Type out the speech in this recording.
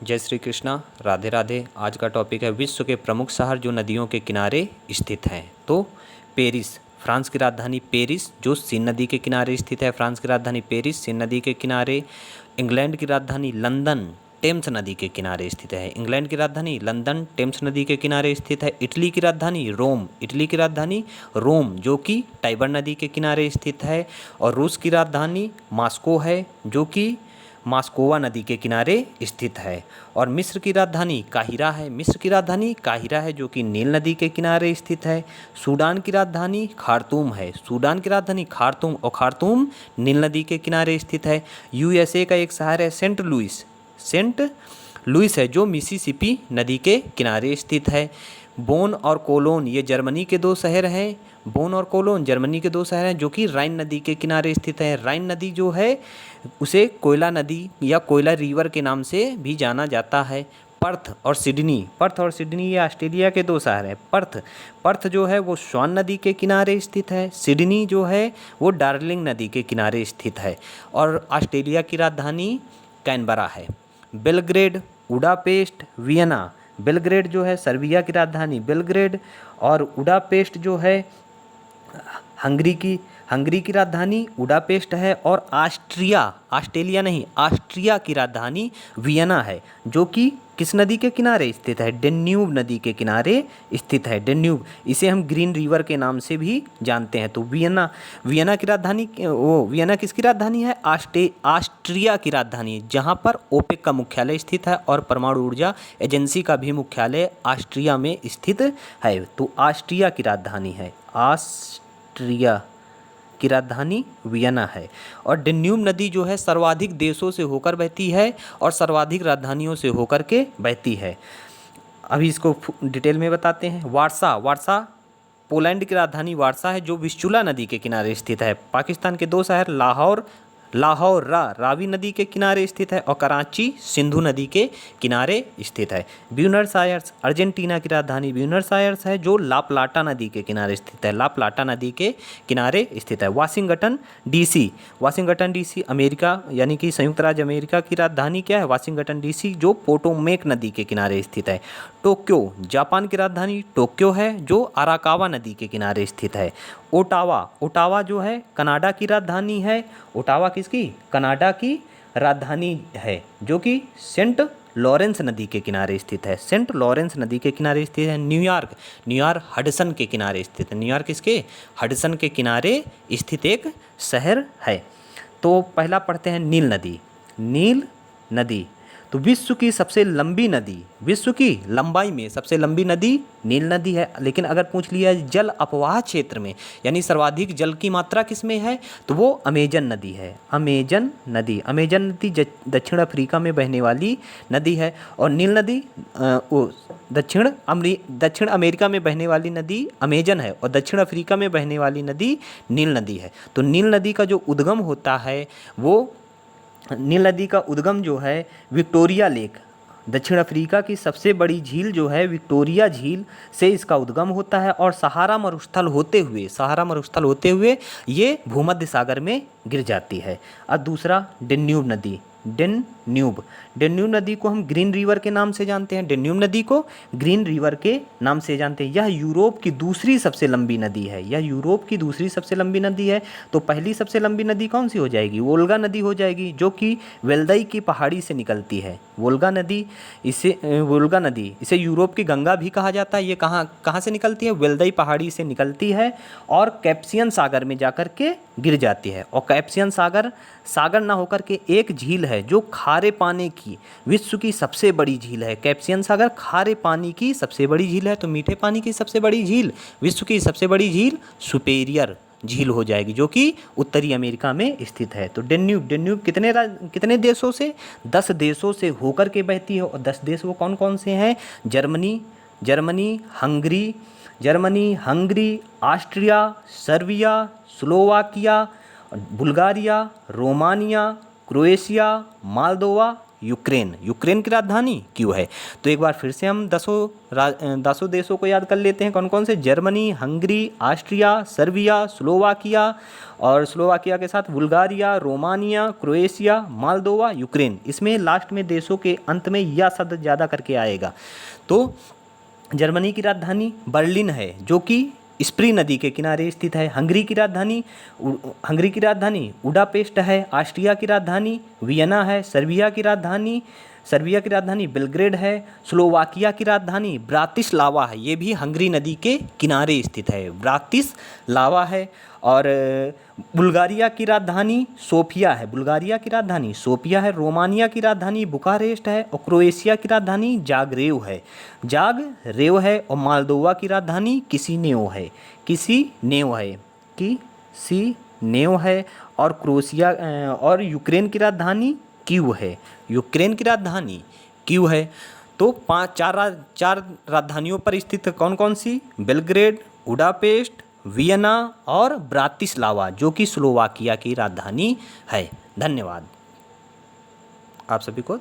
जय श्री कृष्णा, राधे राधे। आज का टॉपिक है विश्व के प्रमुख शहर जो नदियों के किनारे स्थित हैं। तो पेरिस, फ्रांस की राजधानी पेरिस जो सीन नदी के किनारे स्थित है। फ्रांस की राजधानी पेरिस सीन नदी के किनारे। इंग्लैंड की राजधानी लंदन टेम्स नदी के किनारे स्थित है। इंग्लैंड की राजधानी लंदन टेम्स नदी के किनारे स्थित है। इटली की राजधानी रोम, इटली की राजधानी रोम जो कि टाइबर नदी के किनारे स्थित है। और रूस की राजधानी मॉस्को है जो कि मास्कोवा नदी के किनारे स्थित है। और मिस्र की राजधानी काहिरा है, मिस्र की राजधानी काहिरा है जो कि नील नदी के किनारे स्थित है। सूडान की राजधानी खार्तूम है, सूडान की राजधानी खार्तूम, और खार्तूम नील नदी के किनारे स्थित है। यूएसए का एक शहर है सेंट लुइस, सेंट लुइस है जो मिसिसिपी नदी के किनारे स्थित है। बोन और कोलोन ये जर्मनी के दो शहर हैं। बोन और कोलोन जर्मनी के दो शहर हैं जो कि राइन नदी के किनारे स्थित है। राइन नदी जो है उसे कोयला नदी या कोयला रिवर के नाम से भी जाना जाता है। पर्थ और सिडनी, पर्थ और सिडनी ये ऑस्ट्रेलिया के दो शहर हैं। पर्थ जो है वो स्वान नदी के किनारे स्थित है। सिडनी जो है वो डार्लिंग नदी के किनारे स्थित है। और ऑस्ट्रेलिया की राजधानी कैनबरा है। बेलग्रेड, बुडापेस्ट, वियना, बेलग्रेड जो है सर्बिया की राजधानी बेलग्रेड, और बुडापेस्ट जो है हंगरी की राजधानी बुडापेस्ट है। और ऑस्ट्रेलिया नहीं, ऑस्ट्रिया की राजधानी वियना है जो कि किस नदी के किनारे स्थित है? डेन्यूब नदी के किनारे स्थित है। डेन्यूब, इसे हम ग्रीन रिवर के नाम से भी जानते हैं। तो वियना की राजधानी, वियना किसकी राजधानी है? ऑस्ट्रिया की राजधानी है, जहाँ पर ओपेक का मुख्यालय स्थित है और परमाणु ऊर्जा एजेंसी का भी मुख्यालय ऑस्ट्रिया में स्थित है। तो ऑस्ट्रिया की राजधानी है, ऑस्ट्रिया की राजधानी वियना है। और डेन्यूब नदी जो है सर्वाधिक देशों से होकर बहती है और सर्वाधिक राजधानियों से होकर के बहती है। अभी इसको डिटेल में बताते हैं। वारसा पोलैंड की राजधानी वारसा है जो विस्चुला नदी के किनारे स्थित है। पाकिस्तान के दो शहर लाहौर रावी नदी के किनारे स्थित है, और कराची सिंधु नदी के किनारे स्थित है। ब्यूनस आयर्स अर्जेंटीना की राजधानी ब्यूनस आयर्स है जो ला प्लाटा नदी के किनारे स्थित है। ला प्लाटा नदी के किनारे स्थित है। वाशिंगटन डीसी अमेरिका यानी कि संयुक्त राज्य अमेरिका की राजधानी क्या है? वाशिंगटन डीसी जो पोटोमेक नदी के किनारे स्थित है। टोक्यो जापान की राजधानी टोक्यो है जो अराकावा नदी के किनारे स्थित है। ओटावा जो है कनाडा की राजधानी है। ओटावा किसकी? कनाडा की राजधानी है जो कि सेंट लॉरेंस नदी के किनारे स्थित है। सेंट लॉरेंस नदी के किनारे स्थित है। न्यूयॉर्क हडसन के किनारे स्थित है। न्यूयॉर्क किसके? हडसन के किनारे स्थित एक शहर है। तो पहला पढ़ते हैं नील नदी। तो विश्व की सबसे लंबी नदी, विश्व की लंबाई में सबसे लंबी नदी नील नदी है। लेकिन अगर पूछ लिया जल अपवाह क्षेत्र में यानी सर्वाधिक जल की मात्रा किस में है, तो वो अमेजन नदी है। अमेजन नदी दक्षिण अफ्रीका में बहने वाली नदी है। और नील नदी दक्षिण अमेरिका में बहने वाली नदी अमेजन है, और दक्षिण अफ्रीका में बहने वाली नदी नील नदी है। तो नील नदी का जो उद्गम होता है वो नील नदी का उद्गम जो है विक्टोरिया लेक, दक्षिण अफ्रीका की सबसे बड़ी झील जो है विक्टोरिया झील से इसका उद्गम होता है। और सहारा मरुस्थल होते हुए ये भूमध्य सागर में गिर जाती है। और दूसरा डेन्यूब नदी को हम ग्रीन रिवर के नाम से जानते हैं। डेन्यूब नदी को ग्रीन रिवर के नाम से जानते हैं। यह यूरोप की दूसरी सबसे लंबी नदी है। तो पहली सबसे लंबी नदी कौन सी हो जाएगी? वोल्गा नदी हो जाएगी जो कि वेल्दाई की पहाड़ी से निकलती है। वोल्गा नदी इसे यूरोप की गंगा भी कहा जाता है। ये कहाँ से निकलती है? वेल्दाई पहाड़ी से निकलती है और कैप्सियन सागर में जाकर के गिर जाती है। और कैप्सियन सागर ना होकर के एक झील है जो खारे पानी की विश्व की सबसे बड़ी झील है। कैप्सियन सागर खारे पानी की सबसे बड़ी झील है। तो मीठे पानी की सबसे बड़ी झील, विश्व की सबसे बड़ी झील सुपेरियर झील हो जाएगी जो कि उत्तरी अमेरिका में स्थित है। तो डेन्यूब कितने देशों से? 10 देशों से होकर के बहती है। और 10 देश वो कौन कौन से हैं? Germany, Hungary, Austria, Serbia, Slovakia, Bulgaria, Romania, Croatia, Moldova, Ukraine. Ukraine की राजधानी क्यों है? तो एक बार फिर से हम 10 देशों को याद कर लेते हैं। कौन कौन से? Germany, Hungary, Austria, Serbia, Slovakia, और स्लोवाकिया के साथ Bulgaria, Romania, Croatia, Moldova, Ukraine. इसमें लास्ट में देशों के अंत में यह शब्द ज़्यादा करके आएगा। तो जर्मनी की राजधानी बर्लिन है, जो कि स्प्री नदी के किनारे स्थित है। हंगरी की राजधानी बुडापेस्ट है। ऑस्ट्रिया की राजधानी वियना है। सर्बिया की राजधानी बेलग्रेड है। स्लोवाकिया की राजधानी ब्रातिस्लावा है, ये भी हंगरी नदी के किनारे स्थित है, ब्रातिस्लावा है। और बुल्गारिया की राजधानी सोफिया है। रोमानिया की राजधानी बुखारेस्ट है। और क्रोएशिया की राजधानी जागरेव है। और मालदोवा की राजधानी किसिनेव है। और और यूक्रेन की राजधानी कीव है। तो चार राजधानियों पर स्थित कौन कौन सी? बेलग्रेड, बुडापेस्ट, वियना और ब्रातिस्लावा, जो कि स्लोवाकिया की राजधानी है। धन्यवाद आप सभी को।